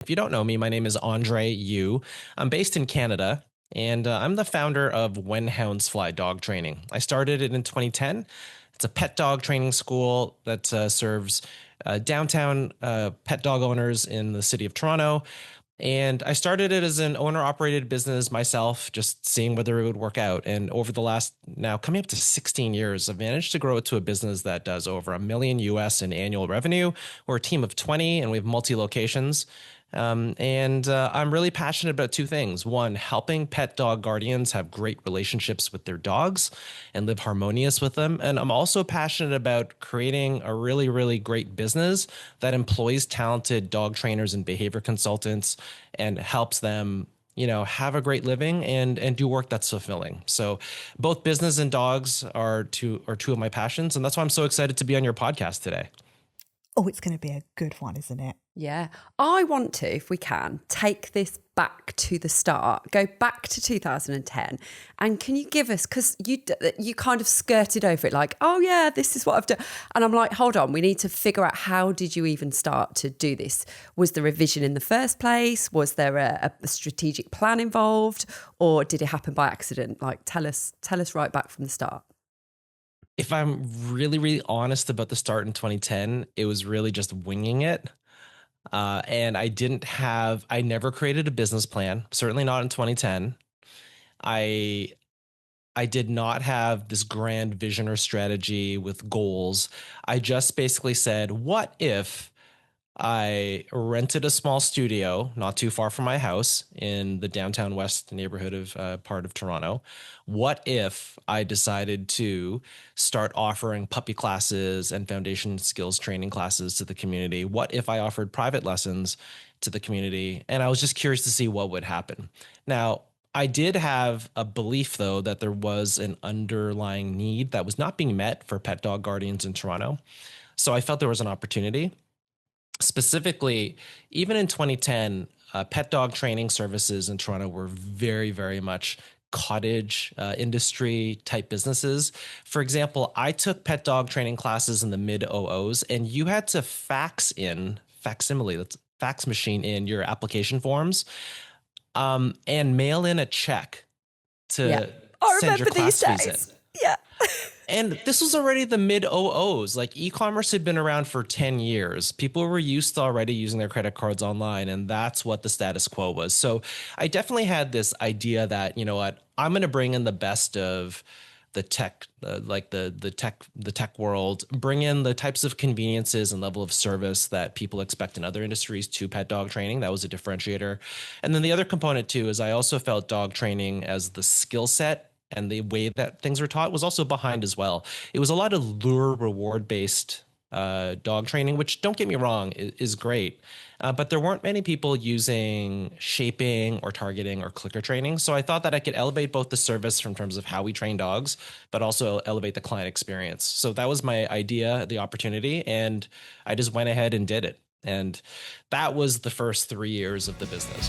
If you don't know me, my name is Andre Yu. I'm based in Canada, and I'm the founder of When Hounds Fly Dog Training. I started it in 2010. It's a pet dog training school that serves downtown pet dog owners in the city of Toronto. And I started it as an owner operated business myself, just seeing whether it would work out. And over the last now coming up to 16 years, I've managed to grow it to a business that does over $1 million US in annual revenue. We're a team of 20 and we have multi locations. I'm really passionate about two things. One, helping pet dog guardians have great relationships with their dogs and live harmonious with them. And I'm also passionate about creating a really, really great business that employs talented dog trainers and behavior consultants and helps them, have a great living and do work that's fulfilling. So both business and dogs are two of my passions. And that's why I'm so excited to be on your podcast today. Oh, it's going to be a good one, isn't it? Yeah. I want to, if we can, take this back to the start, go back to 2010. And can you give us, because you kind of skirted over it like, oh yeah, this is what I've done. And I'm like, hold on, we need to figure out, how did you even start to do this? Was there a vision in the first place? Was there a strategic plan involved? Or did it happen by accident? Like, tell us right back from the start. If I'm really, really honest about the start in 2010, it was really just winging it. And I never created a business plan, certainly not in 2010. I did not have this grand vision or strategy with goals. I just basically said, what if I rented a small studio not too far from my house in the downtown west neighborhood of part of Toronto? What if I decided to start offering puppy classes and foundation skills training classes to the community? What if I offered private lessons to the community? And I was just curious to see what would happen. Now, I did have a belief, though, that there was an underlying need that was not being met for pet dog guardians in Toronto. So I felt there was an opportunity. Specifically, even in 2010, pet dog training services in Toronto were very, very much cottage industry type businesses. For example, I took pet dog training classes in the mid 00s, and you had to fax machine in your application forms and mail in a check to send your class fees in. Yeah. And this was already the mid 00s. Like, e-commerce had been around for 10 years. People were used to already using their credit cards online, and that's what the status quo was. So I definitely had this idea that, I'm going to bring in the best of the tech, the tech world, bring in the types of conveniences and level of service that people expect in other industries to pet dog training. That was a differentiator. And then the other component too is I also felt dog training as the skill set and the way that things were taught was also behind as well. It was a lot of lure reward based dog training, which, don't get me wrong, is great. But there weren't many people using shaping or targeting or clicker training. So I thought that I could elevate both the service in terms of how we train dogs, but also elevate the client experience. So that was my idea, the opportunity, and I just went ahead and did it. And that was the first 3 years of the business.